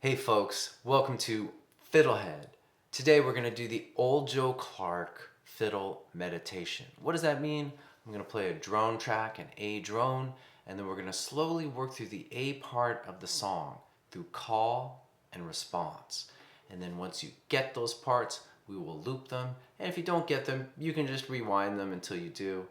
Hey folks, welcome to Fiddlehead. Today we're going to do the old Joe Clarke fiddle meditation. What does that mean? I'm going to play a drone track, an A drone, and then we're going to slowly work through the A part of the song through call and response. And then once you get those parts, we will loop them. And if you don't get them, you can just rewind them until you do.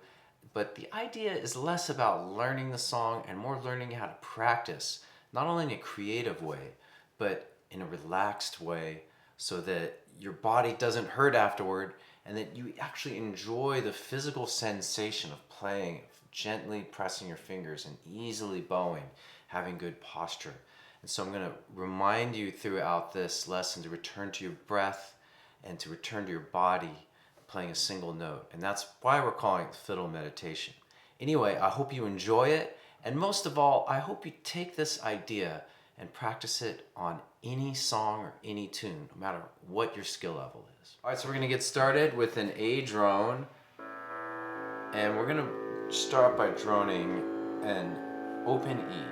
But the idea is less about learning the song and more learning how to practice, not only in a creative way, but in a relaxed way so that your body doesn't hurt afterward and that you actually enjoy the physical sensation of playing, of gently pressing your fingers and easily bowing, having good posture. And so I'm going to remind you throughout this lesson to return to your breath and to return to your body playing a single note. And that's why we're calling it fiddle meditation. Anyway, I hope you enjoy it. And most of all, I hope you take this idea and practice it on any song or any tune, no matter what your skill level is. All right, so we're gonna get started with an A drone. And we're gonna start by droning an open E.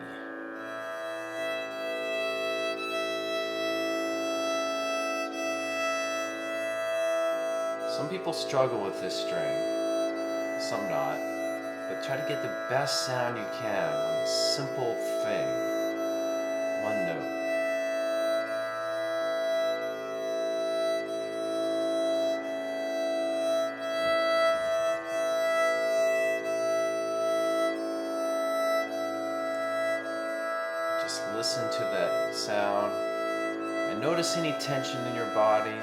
Some people struggle with this string, some not, but try to get the best sound you can on a simple thing, one note. Just listen to that sound and notice any tension in your body.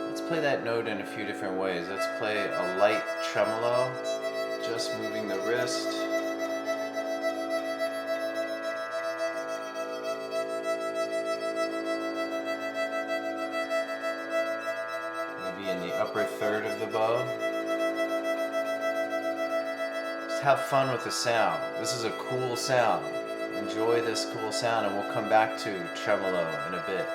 Let's play that note in a few different ways. Let's play a light tremolo, just moving the wrist. Maybe in the upper third of the bow. Just have fun with the sound. This is a cool sound. Enjoy this cool sound, and we'll come back to tremolo in a bit.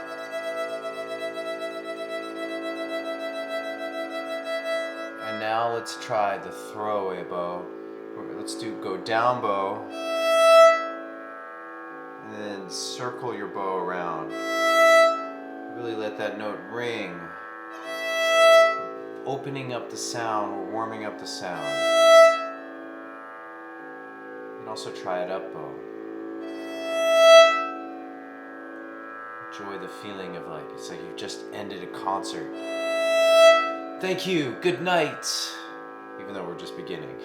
And now let's try the throwaway bow. Let's go down bow, and then circle your bow around. Really let that note ring. Opening up the sound, warming up the sound. You can also try it up bow. Enjoy the feeling of it's like you just ended a concert. Thank you, good night, even though we're just beginning.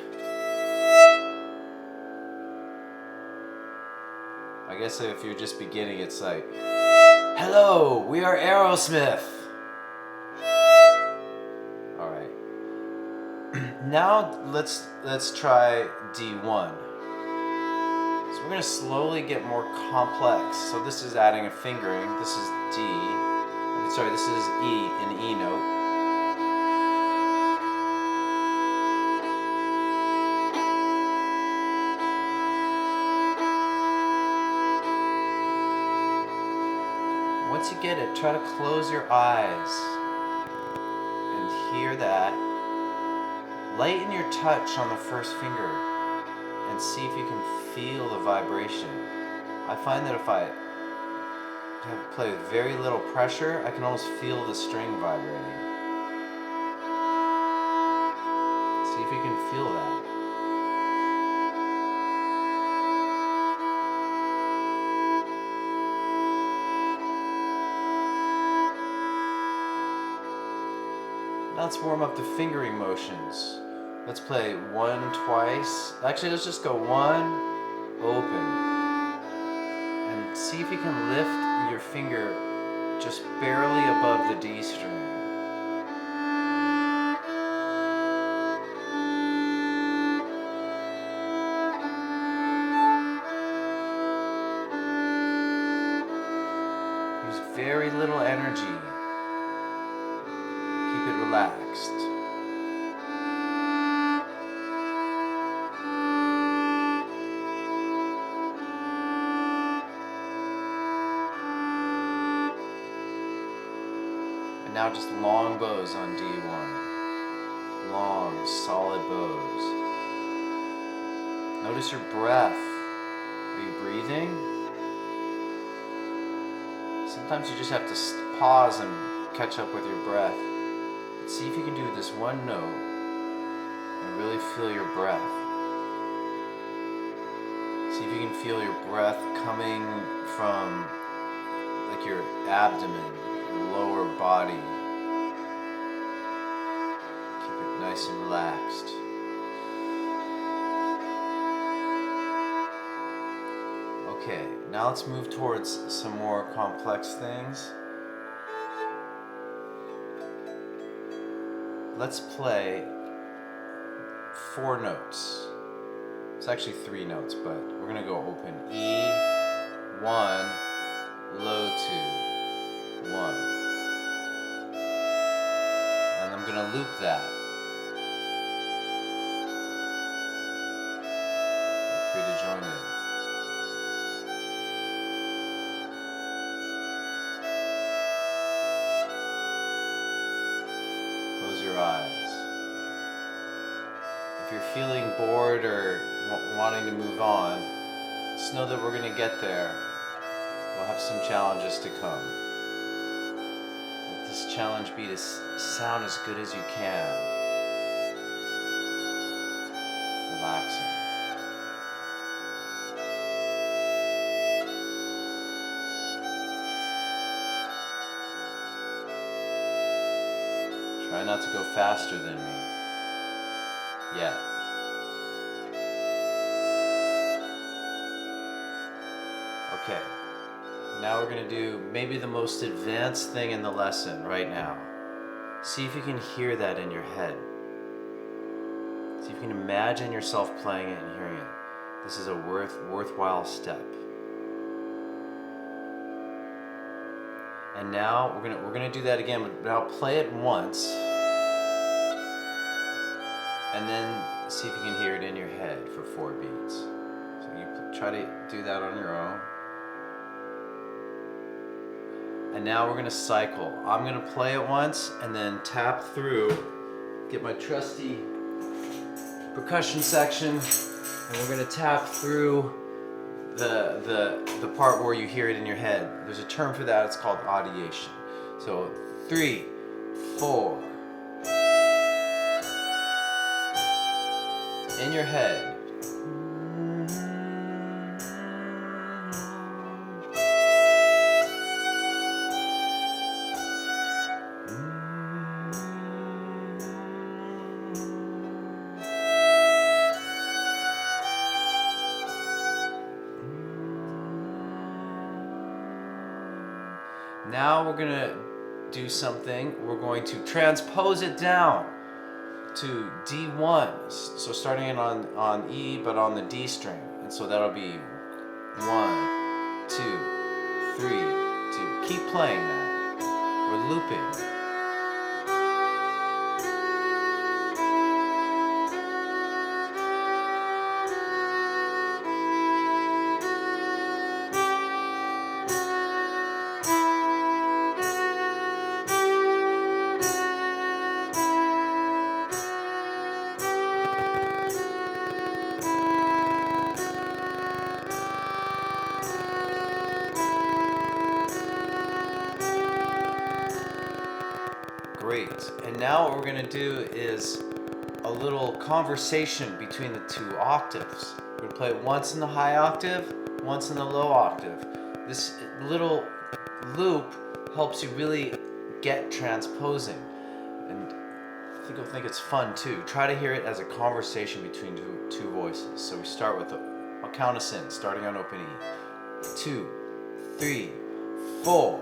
I guess if you're just beginning, it's like, hello, we are Aerosmith. All right. Now let's try D1. So we're gonna slowly get more complex. So this is adding a fingering. This is D. Sorry, this is E, an E note. Once you get it, try to close your eyes and hear that. Lighten your touch on the first finger and see if you can feel the vibration. I find that if I play with very little pressure, I can almost feel the string vibrating. See if you can feel that. Now let's warm up the fingering motions. Let's play one twice. Actually, let's just go one, open. And see if you can lift your finger just barely above the D string. Use very little energy. Keep it relaxed. And now just long bows on D1. Long, solid bows. Notice your breath Are you breathing? Sometimes you just have to pause and catch up with your breath. See if you can do this one note and really feel your breath. See if you can feel your breath coming from like your abdomen, your lower body. Keep it nice and relaxed. Okay, now let's move towards some more complex things. Let's play 4 notes. It's actually 3 notes, but we're gonna go open E, 1, low 2, 1. And I'm gonna loop that. Feel free to join in. Close your eyes. If you're feeling bored or wanting to move on, just know that we're going to get there. We'll have some challenges to come. Let this challenge be to sound as good as you can. Relaxing. Try not to go faster than me. Yet. Okay, now we're going to do maybe the most advanced thing in the lesson right now. See if you can hear that in your head. See if you can imagine yourself playing it and hearing it. This is a worthwhile step. And now we're gonna do that again, but now play it once. And then see if you can hear it in your head for 4 beats. So you try to do that on your own. And now we're gonna cycle. I'm gonna play it once and then tap through, get my trusty percussion section, and we're gonna tap through the part where you hear it in your head. There's a term for that, it's called audiation. So 3, 4. In your head. Now we're gonna do something. We're going to transpose it down to D1. So starting in on E, but on the D string. And so that'll be 1, 2, 3, 2. Keep playing that. We're looping. Great. And now what we're going to do is a little conversation between the 2 octaves. We're going to play it once in the high octave, once in the low octave. This little loop helps you really get transposing. And I think you'll think it's fun too. Try to hear it as a conversation between two voices. So we start with, I'll count us in, starting on open E. 2, 3, 4.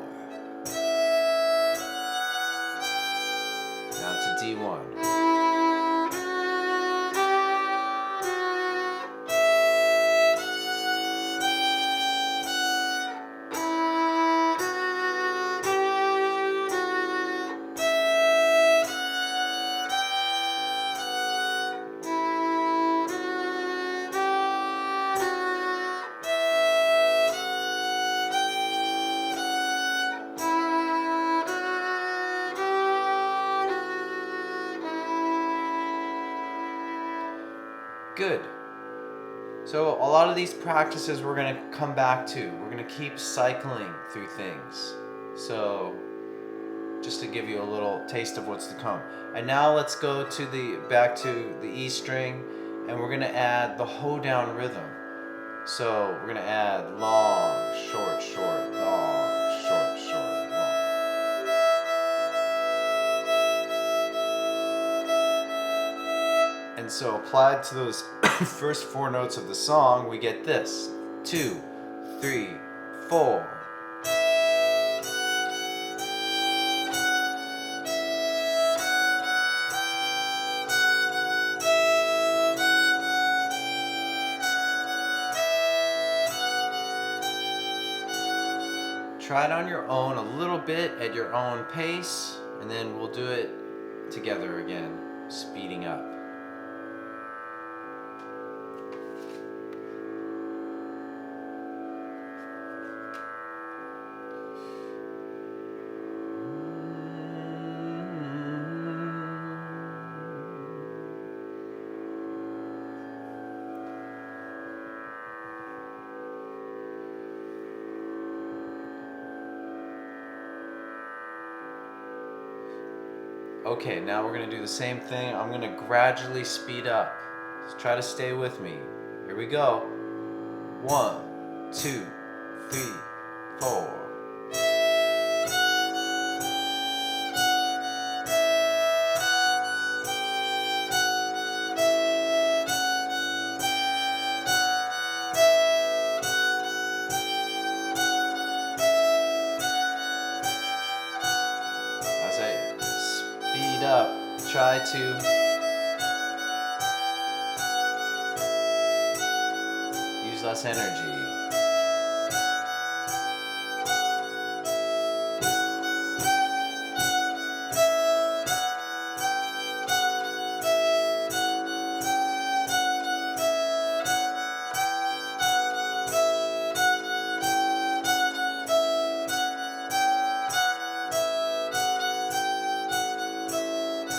Now to D1. Good. So a lot of these practices we're going to come back to. We're going to keep cycling through things. So just to give you a little taste of what's to come. And now let's go to back to the E string, and we're going to add the hoedown rhythm. So we're going to add long, short, short, long, short, short, long. And so applied to those first 4 notes of the song, we get this. 2, 3, 4. Try it on your own a little bit at your own pace, and then we'll do it together again, speeding up. Okay, now we're going to do the same thing. I'm going to gradually speed up. Just try to stay with me. Here we go. 1, 2, 3, 4. As I speed up, try to use less energy.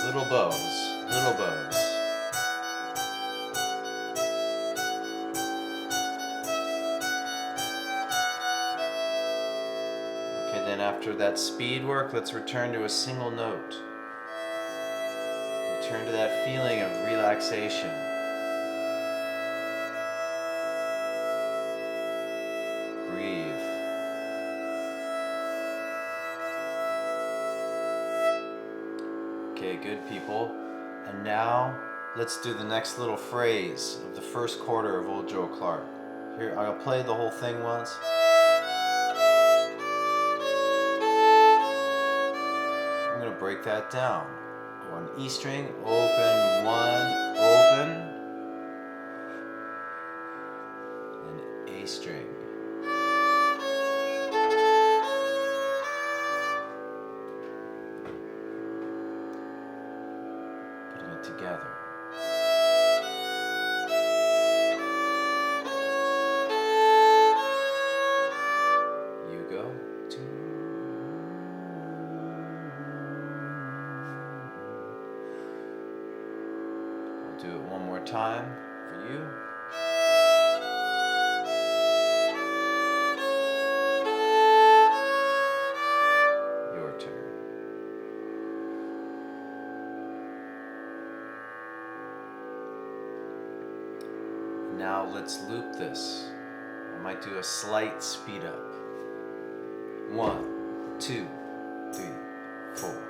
Little bows, little bows. Okay, then after that speed work, let's return to a single note. Return to that feeling of relaxation. Breathe. Okay, good people. And now let's do the next little phrase of the first quarter of Old Joe Clarke. Here, I'll play the whole thing once. I'm going to break that down. One E string, open, 1, open, and A string. Putting it together. You go. 2. I'll do it one more time for you. Your turn. Now let's loop this. I might do a slight speed up. 1, 2, 3, 4.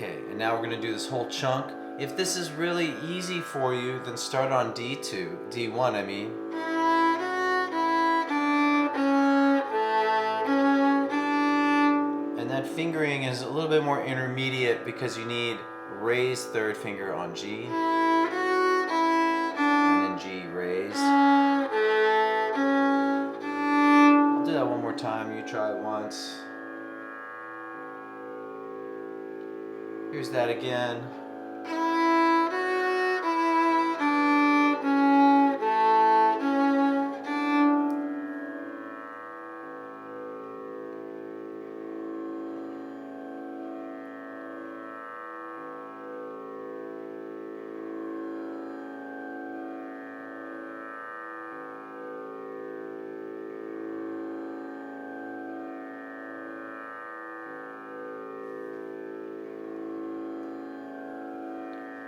Okay, and now we're gonna do this whole chunk. If this is really easy for you, then start on D2, D1 I mean. And that fingering is a little bit more intermediate because you need raised third finger on G, and then G raised. I'll do that one more time, you try it once. Here's that again.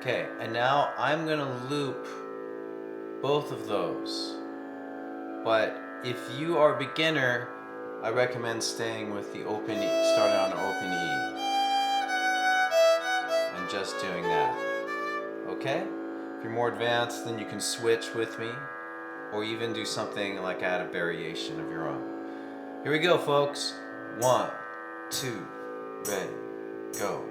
Okay, and now I'm gonna loop both of those. But if you are a beginner, I recommend staying with the open E, starting on an open E, and just doing that. Okay? If you're more advanced, then you can switch with me, or even do something like add a variation of your own. Here we go, folks. 1, 2, ready, go.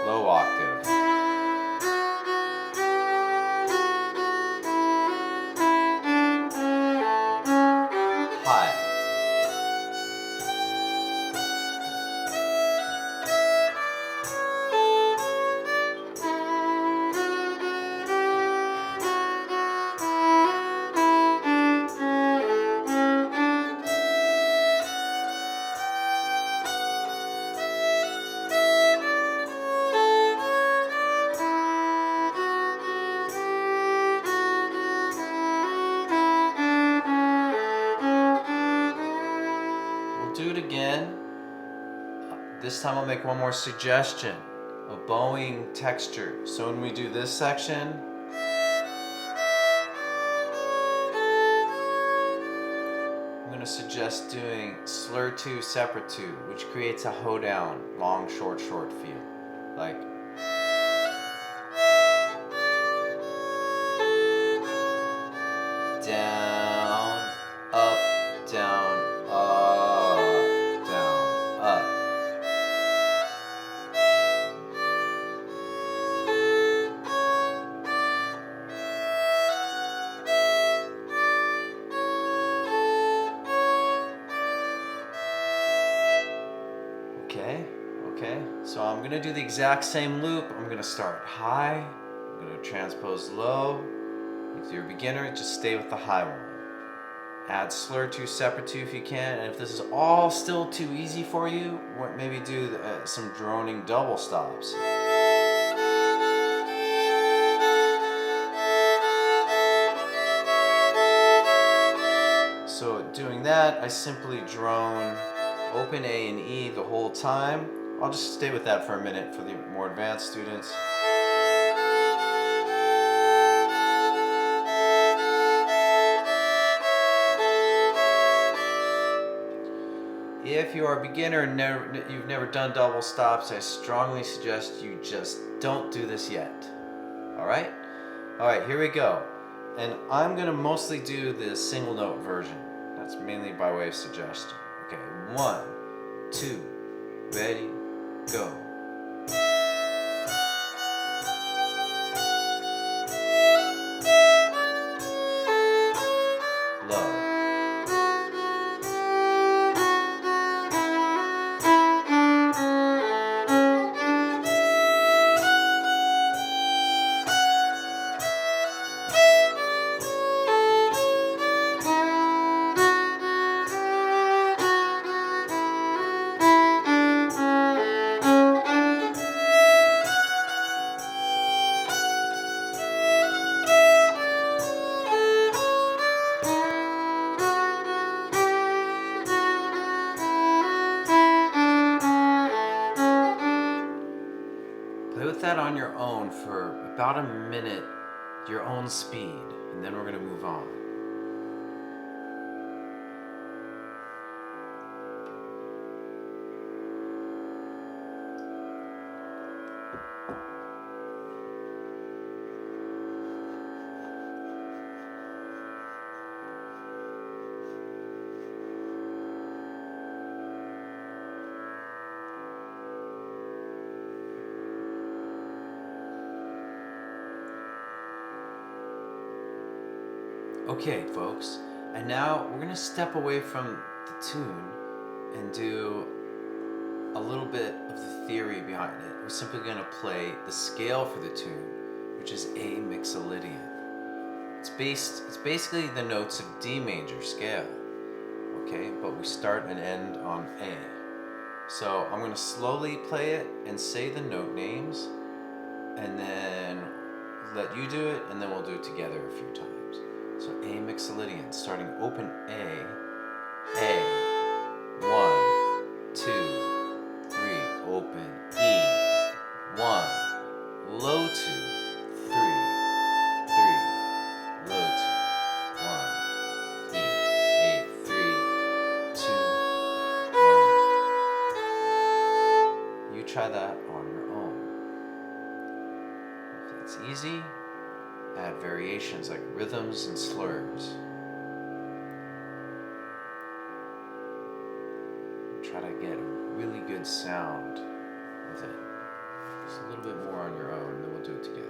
Low octave. High. Do it again. This time I'll make one more suggestion, a bowing texture. So when we do this section, I'm going to suggest doing slur 2, separate 2, which creates a hoedown, long, short feel. Like down, up, down, up, down, up. Okay, so I'm gonna do the exact same loop. I'm gonna start high, I'm gonna transpose low. If you're a beginner, just stay with the high one. Add slur 2, separate 2 if you can, and if this is all still too easy for you, maybe do some droning double stops. So doing that, I simply drone open A and E the whole time. I'll just stay with that for a minute for the more advanced students. If you are a beginner and you've never done double stops, I strongly suggest you just don't do this yet. Alright? Alright, here we go. And I'm going to mostly do the single note version. That's mainly by way of suggestion. Okay, 1, 2, ready, go. Low. Play with that on your own for about a minute, your own speed, and then we're going to move on. Okay, folks, and now we're gonna step away from the tune and do a little bit of the theory behind it. We're simply gonna play the scale for the tune, which is A Mixolydian. It's basically the notes of D major scale, okay? But we start and end on A. So I'm gonna slowly play it and say the note names, and then let you do it, and then we'll do it together a few times. So A Mixolydian, starting open A, 1, 2, 3, open E, 1, low 2, 3, 3, low 2, 1, E, A, 3, 2, 1. You try that on your own. If it's easy, add variations like rhythms and slurs. Try to get a really good sound with it. Just a little bit more on your own, and then we'll do it together.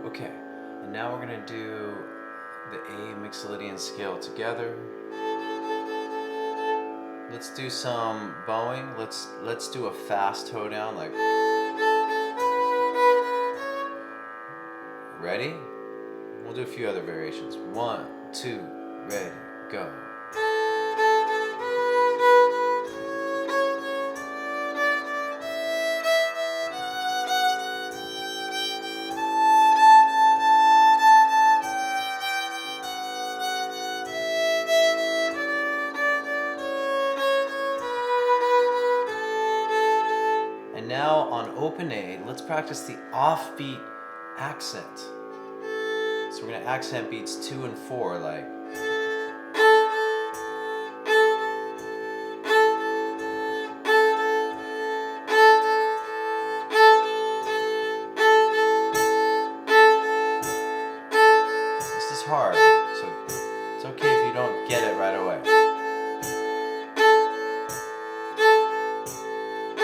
Okay, and now we're gonna do the A Mixolydian scale together. Let's do some bowing. Let's do a fast hoedown, like. Ready? We'll do a few other variations. 1, 2, ready, go. Now on open A, let's practice the offbeat accent. So we're gonna accent beats 2 and 4, like. This is hard, so it's okay if you don't get it right away.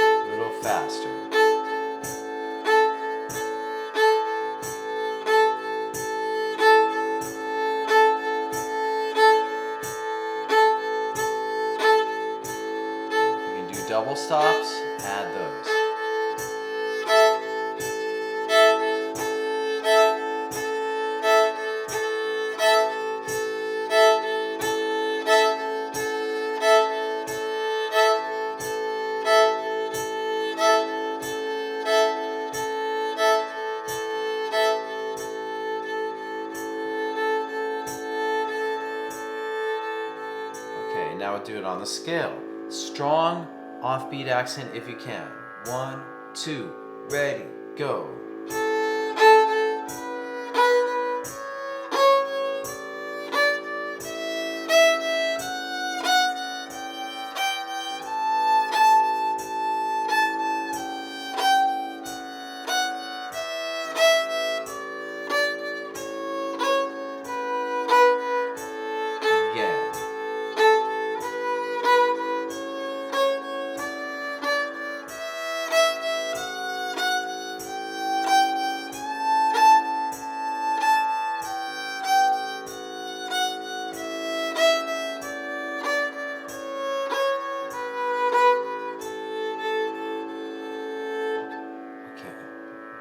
A little faster. Double stops, add those. Okay, now we'll do it on the scale. Strong offbeat accent if you can. 1, 2, ready, go.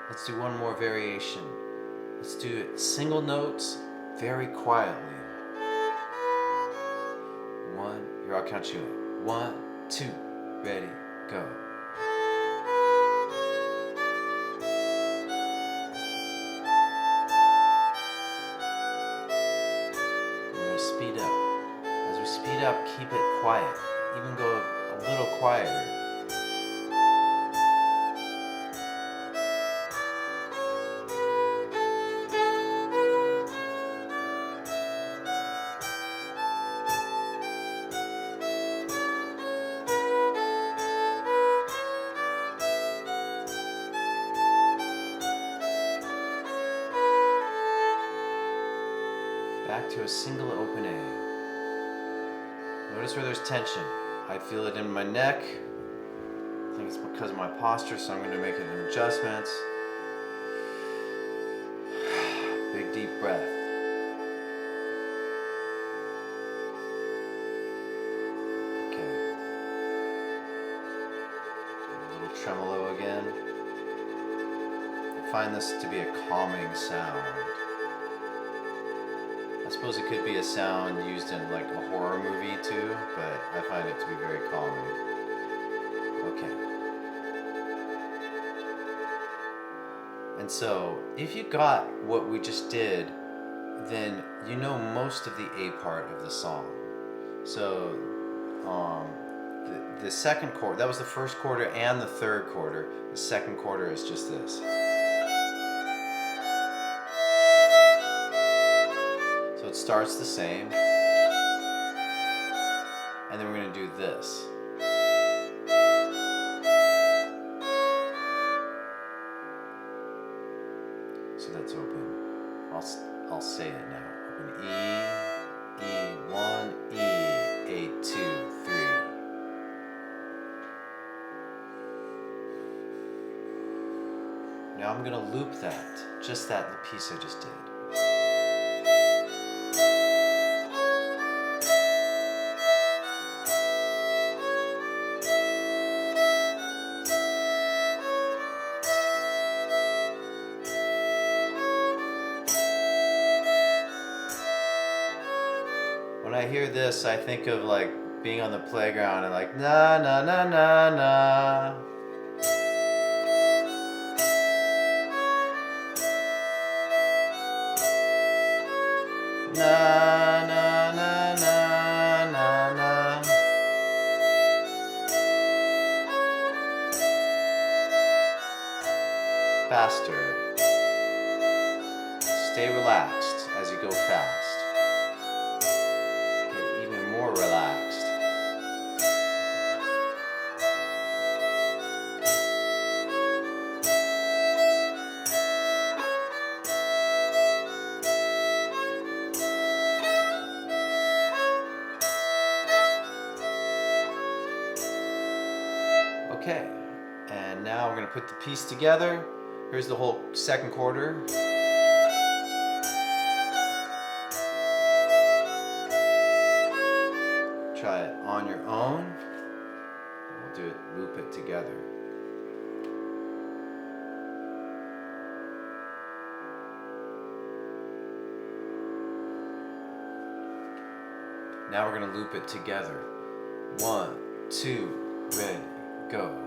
Let's do one more variation. Let's do it single notes very quietly. 1, here I'll count you in. 1, 2, ready, go. We're gonna speed up. As we speed up, keep it quiet. Even go a little quieter. back to a single open A. Notice where there's tension. I feel it in my neck. I think it's because of my posture, so I'm going to make an adjustment. Big deep breath. Okay. A little tremolo again. I find this to be a calming sound. I suppose it could be a sound used in like a horror movie too, but I find it to be very calming. Okay. And so, if you got what we just did, then you know most of the A part of the song. So, the second quarter, that was the first quarter and the third quarter. The second quarter is just this. So it starts the same, and then we're going to do this. So that's open. I'll say it now. Open E, E1, E, 8, 2, 3. Now I'm going to loop that, just that piece I just did. When I hear this, I think of like being on the playground and like na na na na na. Na na na na na na. Faster. Stay relaxed as you go fast. Get even more relaxed. Okay, and now we're going to put the piece together. Here's the whole second quarter. Try it on your own. We'll do it, loop it together. Now we're going to loop it together. 1, 2, ready, go.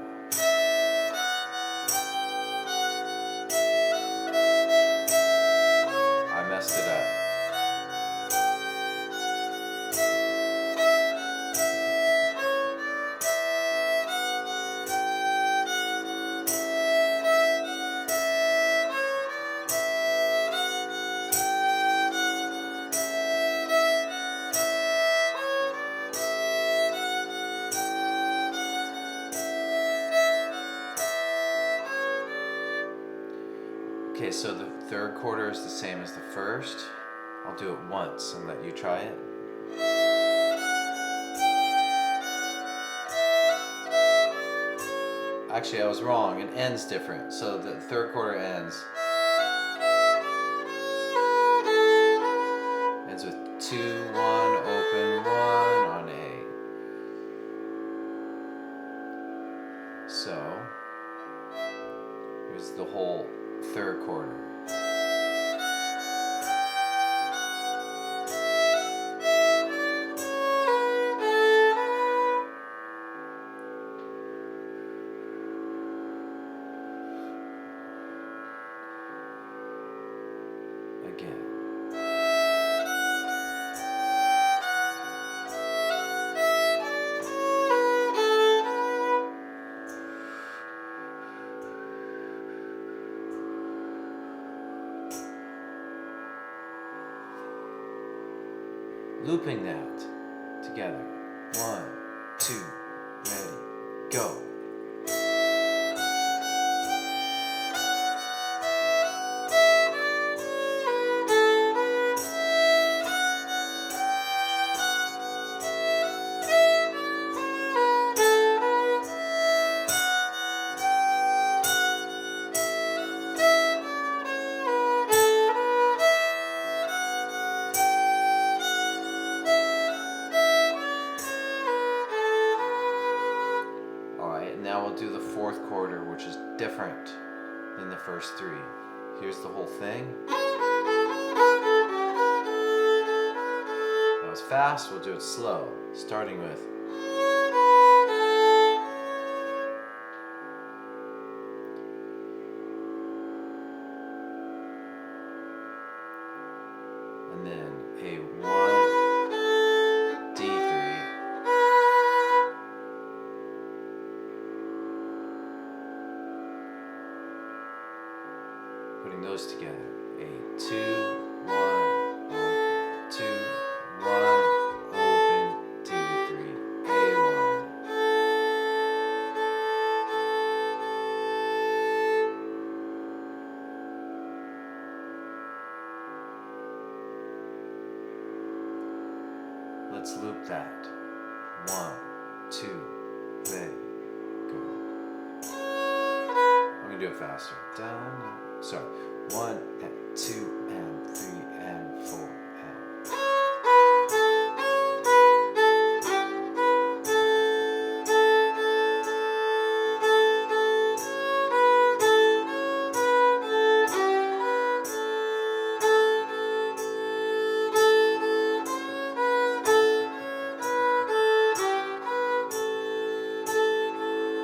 I messed it up. Okay, so the third quarter is the same as the first. I'll do it once and let you try it. Actually, I was wrong. It ends different. So the third quarter ends with 2, 1, open, 1 on A. So here's the whole third quarter. Again. Looping that together. 1, 2, ready, go. now we'll do the fourth quarter, which is different than the first three. Here's the whole thing. That was fast, we'll do it slow, starting with. And then A1, D3. Putting those together. A2, 1, open, 2, 1, open, D3, A1. Let's loop that. 1, 2, ready, go. I'm gonna do it faster. Done. Sorry. 1 and 2 and 3 and 4 and.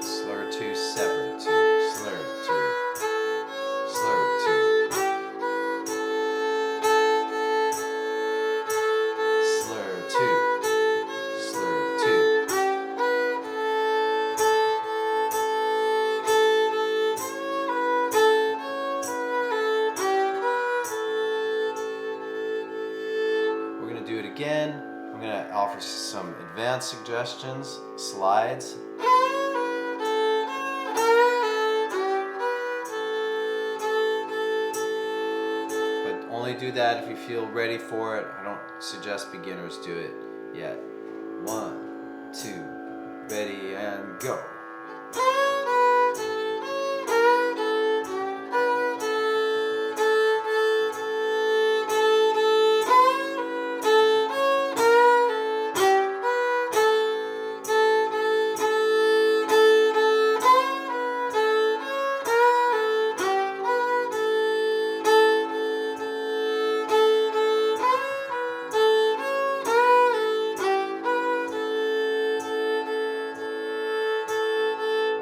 Slur 2 separate 2, slur 2. Slur 2. Slur 2. Slur 2. We're going to do it again. I'm going to offer some advanced suggestions, slides. Only do that if you feel ready for it. I don't suggest beginners do it yet. 1, 2, ready and go.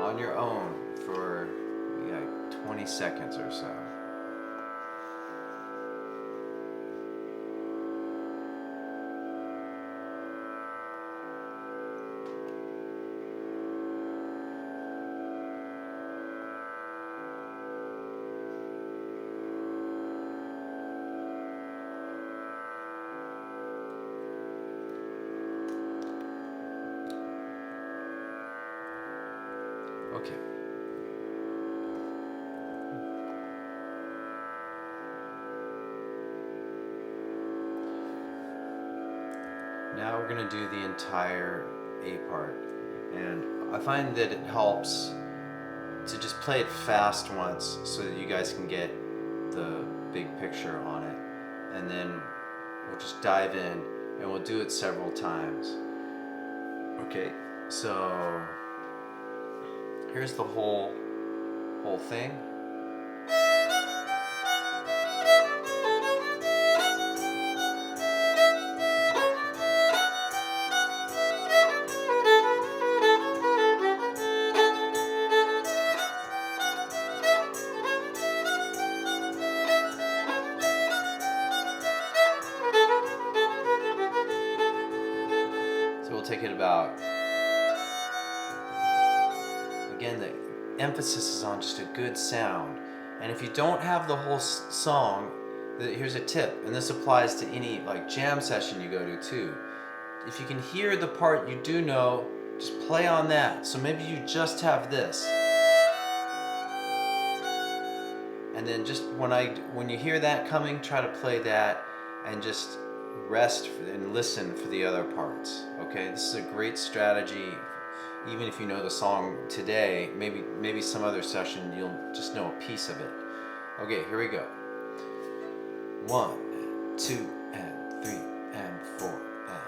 On your own for 20 seconds or so. Okay. Now we're going to do the entire A part. And I find that it helps to just play it fast once so that you guys can get the big picture on it. And then we'll just dive in and we'll do it several times. Okay, so here's the whole thing. So we'll take it about, again, the emphasis is on just a good sound. And if you don't have the whole song, here's a tip, and this applies to any like jam session you go to too. If you can hear the part you do know, just play on that. So maybe you just have this. And then just when you hear that coming, try to play that and just rest and listen for the other parts. Okay, this is a great strategy. Even if you know the song today, maybe some other session you'll just know a piece of it. Okay, here we go. 1, 2, and 3, and 4, and.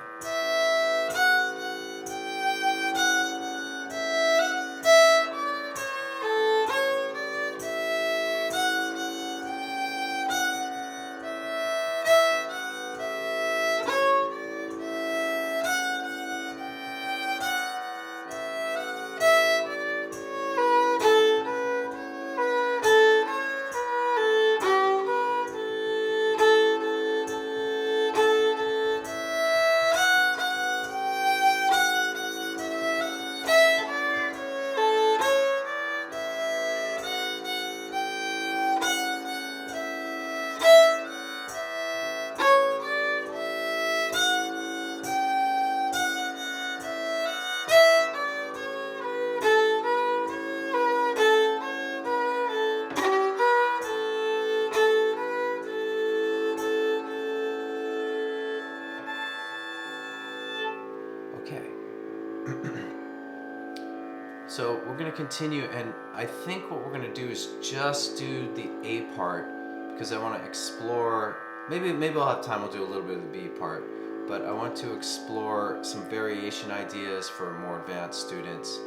So we're going to continue, and I think what we're going to do is just do the A part because I want to explore, maybe I'll have time, we'll do a little bit of the B part, but I want to explore some variation ideas for more advanced students.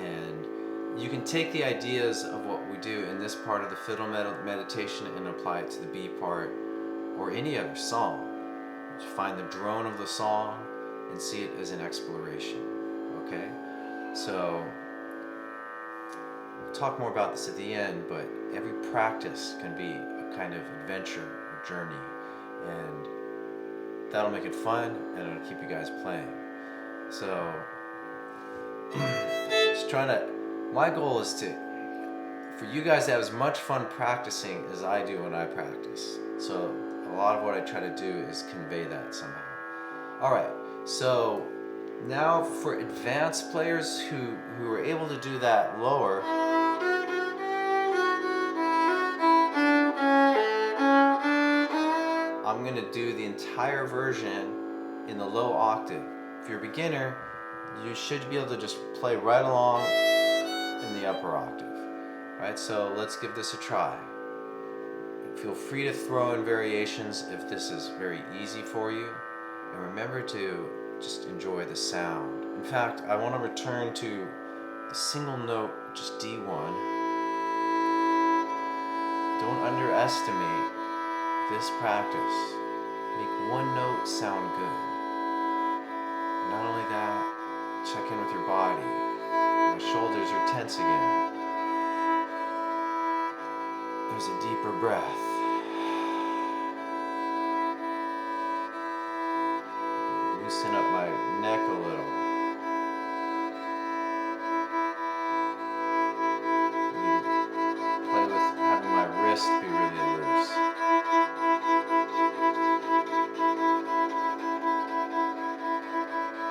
And you can take the ideas of what we do in this part of the fiddle meditation and apply it to the B part or any other song. Just find the drone of the song and see it as an exploration, okay? So we'll talk more about this at the end, but every practice can be a kind of adventure or journey, and that'll make it fun and it'll keep you guys playing. So just trying to, my goal is for you guys to have as much fun practicing as I do when I practice. So a lot of what I try to do is convey that somehow. All right, so now for advanced players who are able to do that lower, I'm gonna do the entire version in the low octave. If you're a beginner, you should be able to just play right along in the upper octave. Right, so let's give this a try. Feel free to throw in variations if this is very easy for you. And remember to just enjoy the sound. In fact, I want to return to the single note, just D1. Don't underestimate this practice. Make one note sound good. Not only that, check in with your body. My shoulders are tense again. There's a deeper breath. Loosen up my neck a little. Play with having my wrist be really loose.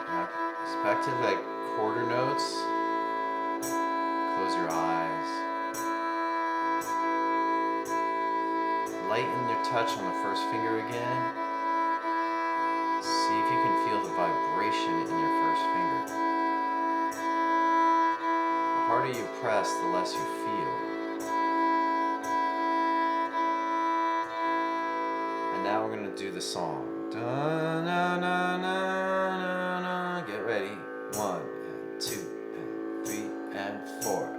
Now, it's back to like quarter notes. Close your eyes. Lighten your touch on the first finger again. See if you can feel the vibration in your first finger. The harder you press, the less you feel. And now we're going to do the song. Da, na, na, na, na, na. Get ready. 1 and 2 and 3 and 4.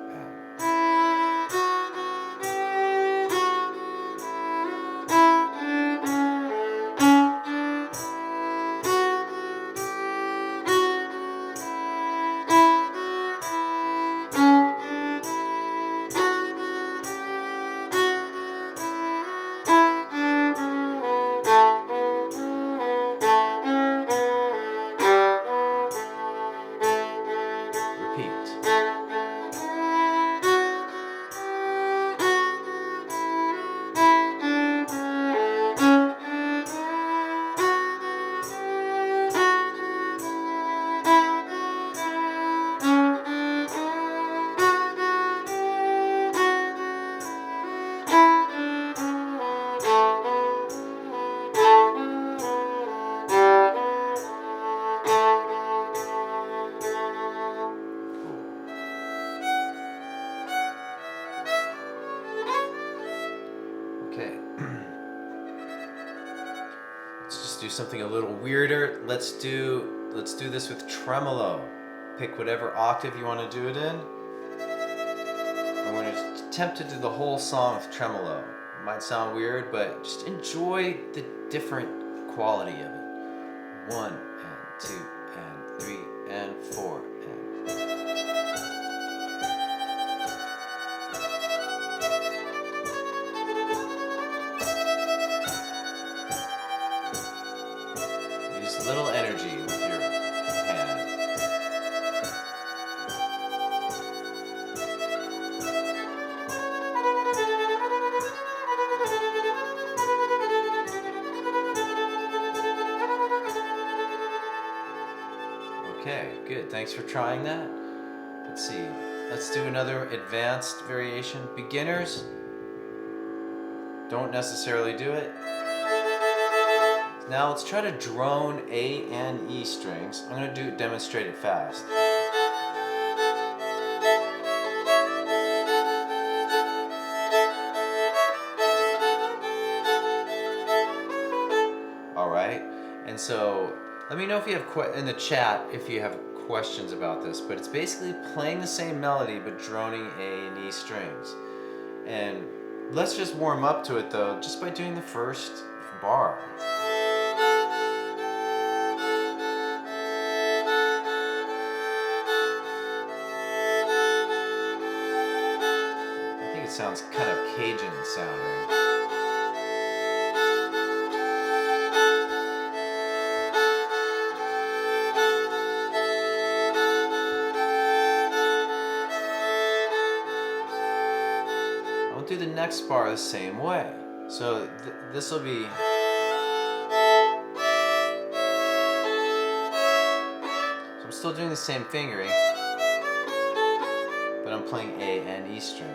Do something a little weirder. Let's do this with tremolo. Pick whatever octave you want to do it in. I'm going to attempt to do the whole song with tremolo. It might sound weird, but just enjoy the different quality of it. 1 and 2 and 3 and 4 and little energy with your hand. Okay, good. Thanks for trying that. Let's see. Let's do another advanced variation. Beginners, don't necessarily do it. Now let's try to drone A and E strings. I'm going to demonstrate it fast. So let me know if you have in the chat if you have questions about this, but it's basically playing the same melody but droning A and E strings. And let's just warm up to it though, just by doing the first bar. I think it sounds kind of Cajun sounding. Do the next bar the same way. So this will be. So I'm still doing the same fingering, but I'm playing A and E string.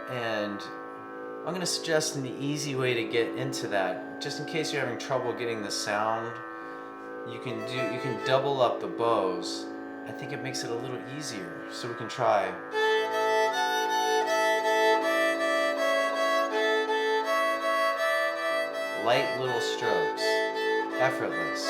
And I'm going to suggest an easy way to get into that, just in case you're having trouble getting the sound. You can double up the bows. I think it makes it a little easier. So we can try. Light little strokes, effortless.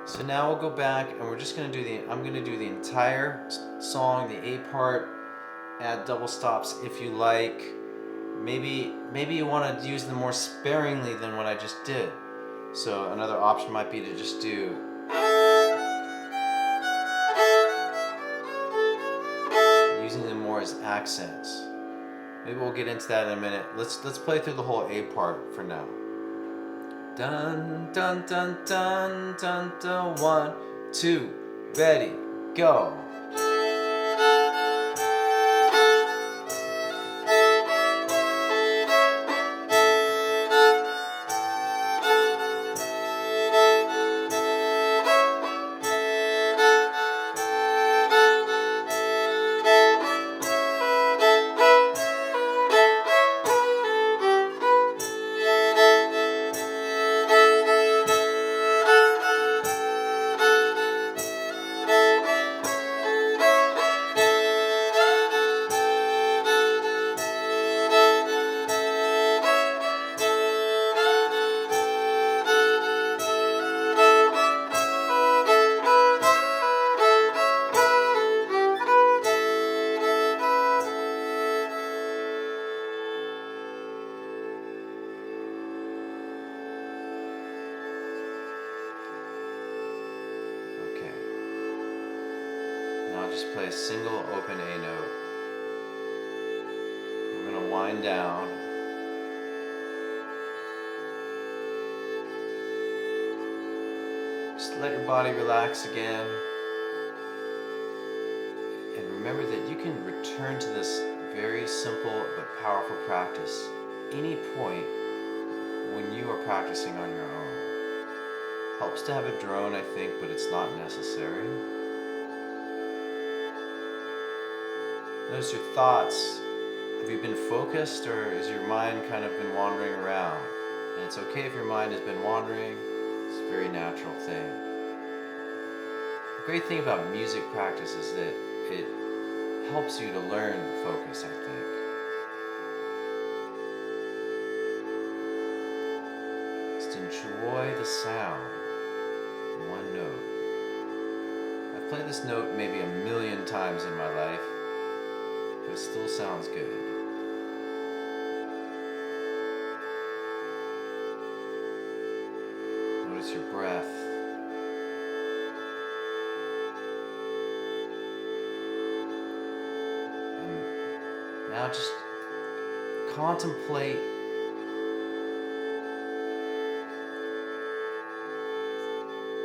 So now we'll go back and we're just going to do I'm going to do the entire song, the A part, add double stops if you like. Maybe you want to use them more sparingly than what I just did. So another option might be to just do using them more as accents. Maybe we'll get into that in a minute. Let's play through the whole A part for now. Dun dun dun dun dun dun. 1, 2, ready, go. Just play a single open A note. We're going to wind down. Just let your body relax again. And remember that you can return to this very simple but powerful practice any point when you are practicing on your own. Helps to have a drone, I think, but it's not necessary. Notice your thoughts. Have you been focused, or has your mind kind of been wandering around? And it's okay if your mind has been wandering. It's a very natural thing. The great thing about music practice is that it helps you to learn focus, I think. Just enjoy the sound. One note. I've played this note maybe 1,000,000 times in my life. But it still sounds good. Notice your breath. And now just contemplate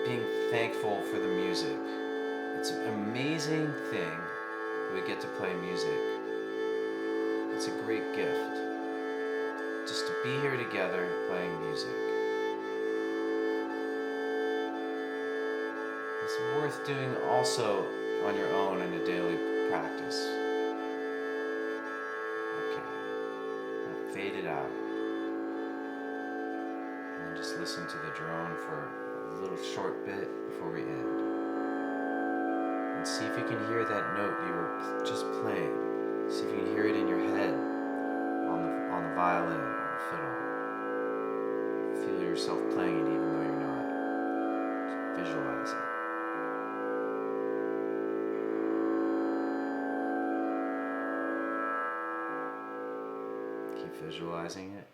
being thankful for the music. It's an amazing thing we get to play music. It's a great gift. Just to be here together playing music. It's worth doing also on your own in a daily practice. Okay, now fade it out. And then just listen to the drone for a little short bit before we end. And see if you can hear that note you were just playing. See if you can hear it in your head on the violin or the fiddle. Feel yourself playing it even though you're not. Just visualize it. Keep visualizing it.